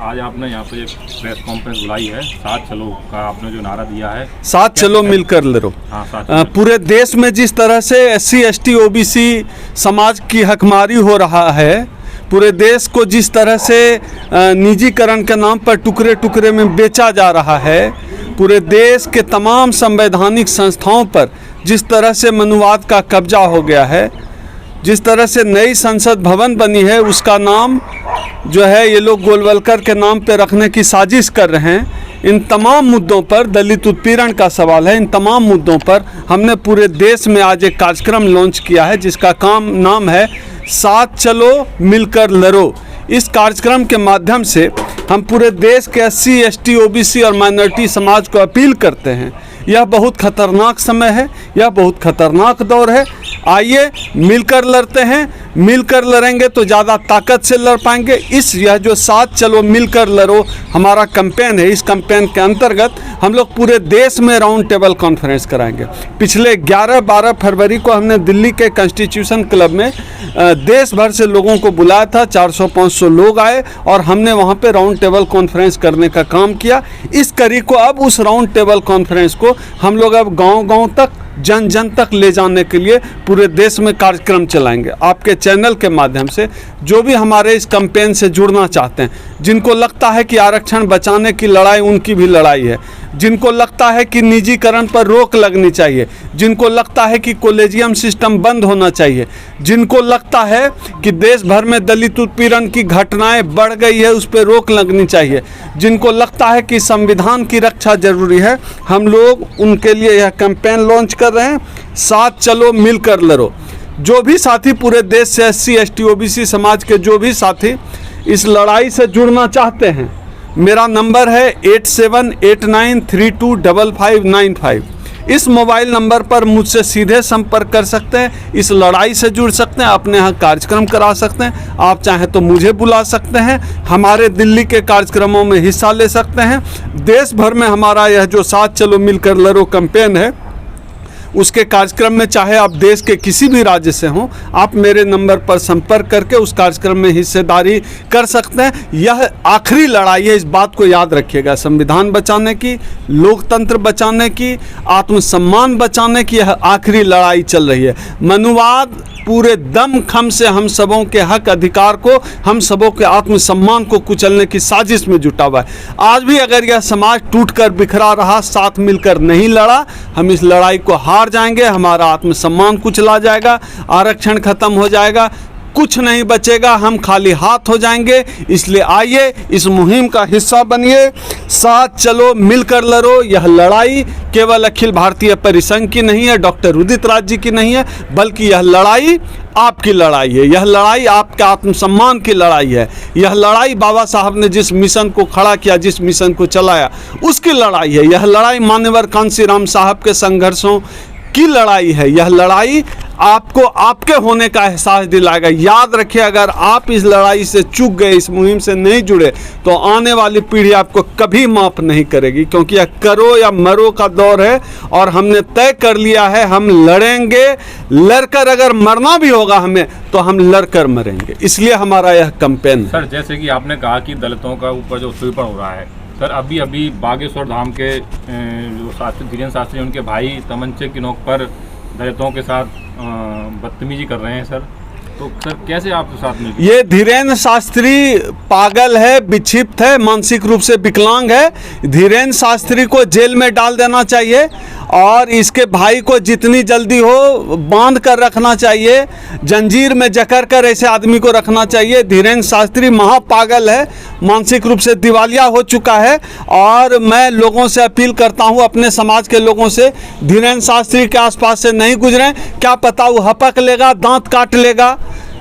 आज आपने यहाँ पे प्रेस कॉन्फ्रेंस बुलाई है, साथ चलो का आपने जो नारा दिया है, साथ चलो मिलकर लड़ो। हाँ, साथ पूरे देश में जिस तरह से SC ST OBC समाज की हकमारी हो रहा है, पूरे देश को जिस तरह से निजीकरण के नाम पर टुकड़े टुकड़े में बेचा जा रहा है, पूरे देश के तमाम संवैधानिक संस्थाओं पर जिस तरह से मनुवाद का कब्जा हो गया है, जिस तरह से नई संसद भवन बनी है उसका नाम जो है ये लोग गोलवलकर के नाम पे रखने की साजिश कर रहे हैं। इन तमाम मुद्दों पर, दलित उत्पीड़न का सवाल है, इन तमाम मुद्दों पर हमने पूरे देश में आज एक कार्यक्रम लॉन्च किया है जिसका नाम है साथ चलो मिलकर लड़ो। इस कार्यक्रम के माध्यम से हम पूरे देश के SC ST OBC और माइनॉरिटी समाज को अपील करते हैं, यह बहुत खतरनाक समय है, यह बहुत खतरनाक दौर है। आइए मिलकर लड़ते हैं, मिलकर लड़ेंगे तो ज़्यादा ताकत से लड़ पाएंगे। यह जो साथ चलो मिलकर लड़ो हमारा कैंपेन है, इस कैंपेन के अंतर्गत हम लोग पूरे देश में राउंड टेबल कॉन्फ्रेंस कराएंगे। पिछले 11-12 फरवरी को हमने दिल्ली के कॉन्स्टिट्यूशन क्लब में देश भर से लोगों को बुलाया था, 400-500 लोग आए और हमने वहाँ पे राउंड टेबल कॉन्फ्रेंस करने का काम किया। इस कड़ी को अब उस राउंड टेबल कॉन्फ्रेंस को हम लोग अब गांव-गांव तक, जन जन तक ले जाने के लिए पूरे देश में कार्यक्रम चलाएंगे। आपके चैनल के माध्यम से जो भी हमारे इस कैंपेन से जुड़ना चाहते हैं, जिनको लगता है कि आरक्षण बचाने की लड़ाई उनकी भी लड़ाई है, जिनको लगता है कि निजीकरण पर रोक लगनी चाहिए, जिनको लगता है कि कॉलेजियम सिस्टम बंद होना चाहिए, जिनको लगता है कि देश भर में दलित उत्पीड़न की घटनाएं बढ़ गई है उस पर रोक लगनी चाहिए, जिनको लगता है कि संविधान की रक्षा जरूरी है, हम लोग उनके लिए यह कैंपेन लॉन्च कर रहे हैं, साथ चलो मिलकर लड़ो। जो भी साथी पूरे देश से SC ST OBC समाज के जो भी साथी इस लड़ाई से जुड़ना चाहते हैं, मेरा नंबर है 8789325595। इस मोबाइल नंबर पर मुझसे सीधे संपर्क कर सकते हैं, इस लड़ाई से जुड़ सकते हैं, अपने यहाँ कार्यक्रम करा सकते हैं। आप चाहें तो मुझे बुला सकते हैं, हमारे दिल्ली के कार्यक्रमों में हिस्सा ले सकते हैं। देश भर में हमारा यह जो साथ चलो मिलकर लड़ो कैंपेन है, उसके कार्यक्रम में चाहे आप देश के किसी भी राज्य से हों, आप मेरे नंबर पर संपर्क करके उस कार्यक्रम में हिस्सेदारी कर सकते हैं। यह आखिरी लड़ाई है, इस बात को याद रखिएगा। संविधान बचाने की, लोकतंत्र बचाने की, आत्मसम्मान बचाने की यह आखिरी लड़ाई चल रही है। मनुवाद पूरे दम खम से हम सबों के हक अधिकार को, हम सबों के आत्मसम्मान को कुचलने की साजिश में जुटा हुआ है। आज भी अगर यह समाज टूटकर बिखरा रहा, साथ मिलकर नहीं लड़ा, हम इस लड़ाई को हार जाएंगे, हमारा आत्मसम्मान कुचला जाएगा, आरक्षण खत्म हो जाएगा, कुछ नहीं बचेगा, हम खाली हाथ हो जाएंगे। इसलिए आइए इस मुहिम का हिस्सा बनिए, साथ चलो मिलकर लड़ो। यह लड़ाई केवल अखिल भारतीय परिसंघ की नहीं है, डॉक्टर उदित राज जी की नहीं है, बल्कि यह लड़ाई आपकी लड़ाई है, यह लड़ाई आपके आत्मसम्मान की लड़ाई है, यह लड़ाई बाबा साहब ने जिस मिशन को खड़ा किया, जिस मिशन को चलाया, उसकी लड़ाई है। यह लड़ाई मान्यवर कांशीराम साहब के संघर्षों की लड़ाई है। यह लड़ाई आपको आपके होने का एहसास दिलाएगा। याद रखिए, अगर आप इस लड़ाई से चूक गए, इस मुहिम से नहीं जुड़े, तो आने वाली पीढ़ी आपको कभी माफ़ नहीं करेगी, क्योंकि यह करो या मरो का दौर है और हमने तय कर लिया है, हम लड़ेंगे। लड़कर अगर मरना भी होगा हमें, तो हम लड़कर मरेंगे। इसलिए हमारा यह कैंपेन है। सर, जैसे कि आपने कहा कि दलितों का ऊपर जो उत्पीड़न हो रहा है, सर अभी बागेश्वर धाम के जो शास्त्री धीरेन्द्र शास्त्री, उनके भाई तमंचे की नोक पर दलितों के साथ बदतमीजी कर रहे हैं सर, तो सर कैसे आप साथ में? ये धीरेन्द्र शास्त्री पागल है, विक्षिप्त है, मानसिक रूप से विकलांग है। धीरेन्द्र शास्त्री को जेल में डाल देना चाहिए और इसके भाई को जितनी जल्दी हो बांध कर रखना चाहिए, जंजीर में जकड़ कर ऐसे आदमी को रखना चाहिए। धीरेन्द्र शास्त्री महापागल है, मानसिक रूप से दिवालिया हो चुका है। और मैं लोगों से अपील करता हूं, अपने समाज के लोगों से, धीरेन्द्र शास्त्री के आसपास से नहीं गुजरें। क्या पता वो हपक लेगा, दांत काट लेगा,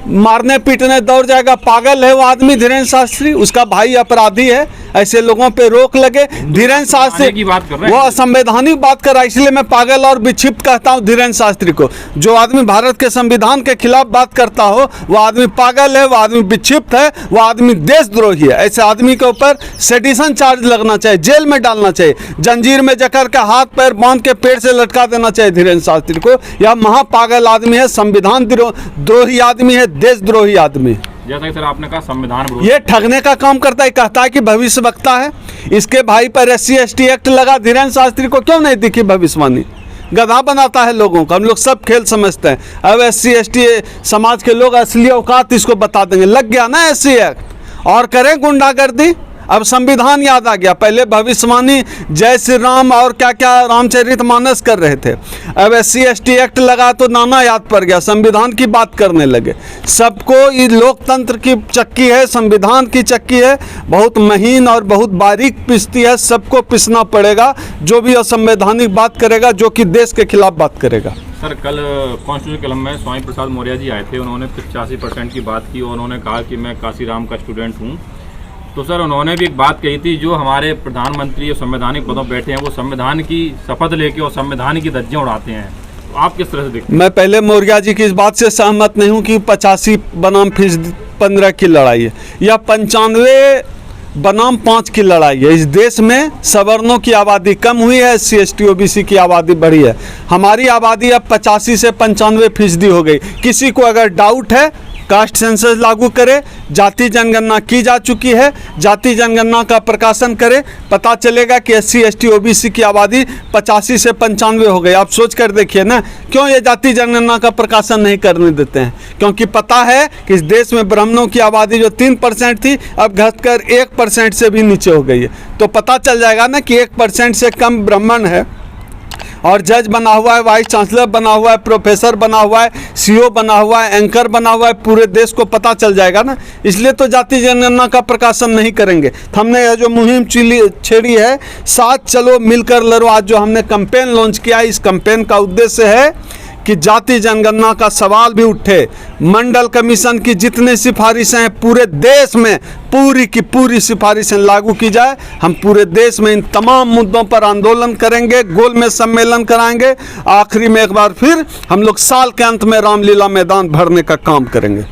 मारने पीटने दौड़ जाएगा। पागल है वो आदमी धीरेन्द्र शास्त्री, उसका भाई अपराधी है। ऐसे लोगों पे रोक लगे। धीरेन्द्र शास्त्री की बात कर रहे हैं, वो असंवैधानिक बात कर रहा है, इसलिए मैं पागल और विक्षिप्त कहता हूँ धीरेन्द्र शास्त्री को। जो आदमी भारत के संविधान के खिलाफ बात करता हो, वो आदमी पागल है, वो आदमी विक्षिप्त है, वो आदमी देशद्रोही है। ऐसे आदमी के ऊपर सेडिशन चार्ज लगना चाहिए, जेल में डालना चाहिए, जंजीर में जकड़ के हाथ पैर बांध के पेड़ से लटका देना चाहिए धीरेन्द्र शास्त्री को। यह महापागल आदमी है, संविधान द्रोही आदमी है, देशद्रोही आदमी। जैसा कि सर आपने कहा संविधान विरोधी, ये ठगने का काम करता है, कहता है कि भविष्य वक्ता है। इसके भाई पर SC/ST एक्ट लगा, धीरेन्द्र शास्त्री को क्यों नहीं दिखी भविष्यवाणी? गधा बनाता है लोगों को, हम लोग सब खेल समझते हैं। अब SC/ST समाज के लोग असली औकात इसको बता देंगे। लग गया ना SC एक्ट, और करें गुंडागर्दी। अब संविधान याद आ गया, पहले भविष्यवाणी जय श्री राम और क्या क्या रामचरितमानस कर रहे थे, अब SC/ST एक्ट लगा तो नाना याद पड़ गया, संविधान की बात करने लगे। सबको ये लोकतंत्र की चक्की है, संविधान की चक्की है, बहुत महीन और बहुत बारीक पिसती है, सबको पिसना पड़ेगा जो भी असंवैधानिक बात करेगा, जो कि देश के खिलाफ बात करेगा। सर कल कॉन्स्टिट्यूशन क्लब में स्वामी प्रसाद मौर्य जी आए थे, उन्होंने 85% की बात की और उन्होंने कहा कि मैं काशीराम का स्टूडेंट हूँ। तो सर उन्होंने भी एक बात कही थी, जो हमारे प्रधानमंत्री और संवैधानिक पदों पर बैठे हैं वो संविधान की शपथ लेके और संविधान की धज्जियां उड़ाते हैं, तो आप किस तरह से देखते हैं? मैं पहले मौर्य जी की इस बात से सहमत नहीं हूँ कि 85 बनाम 15 की लड़ाई है, या 95 बनाम 5 की लड़ाई है। इस देश में सवर्णों की आबादी कम हुई है, SC/ST OBC की आबादी बढ़ी है। हमारी आबादी अब 85 से 95% हो गई। किसी को अगर डाउट है, कास्ट सेंसस लागू करे, जाति जनगणना की जा चुकी है, जाति जनगणना का प्रकाशन करे, पता चलेगा कि SC/ST OBC की आबादी 85 से 95 हो गई। आप सोच कर देखिए ना, क्यों ये जाति जनगणना का प्रकाशन नहीं करने देते हैं? क्योंकि पता है कि इस देश में ब्राह्मणों की आबादी जो 3% थी, अब घटकर 1% से भी नीचे हो गई है। तो पता चल जाएगा ना कि 1% से कम ब्राह्मण है, और जज बना हुआ है, वाइस चांसलर बना हुआ है, प्रोफेसर बना हुआ है, CO बना हुआ है, एंकर बना हुआ है, पूरे देश को पता चल जाएगा ना। इसलिए तो जाति जनगणना का प्रकाशन नहीं करेंगे। हमने यह जो मुहिम छेड़ी है, साथ चलो मिलकर लड़ो, आज जो हमने कैंपेन लॉन्च किया, इस कैंपेन का उद्देश्य है कि जाति जनगणना का सवाल भी उठे। मंडल कमीशन की जितनी सिफारिशें हैं पूरे देश में, पूरी की पूरी सिफारिशें लागू की जाए। हम पूरे देश में इन तमाम मुद्दों पर आंदोलन करेंगे, गोल में सम्मेलन कराएंगे। आखिरी में एक बार फिर हम लोग साल के अंत में रामलीला मैदान भरने का काम करेंगे।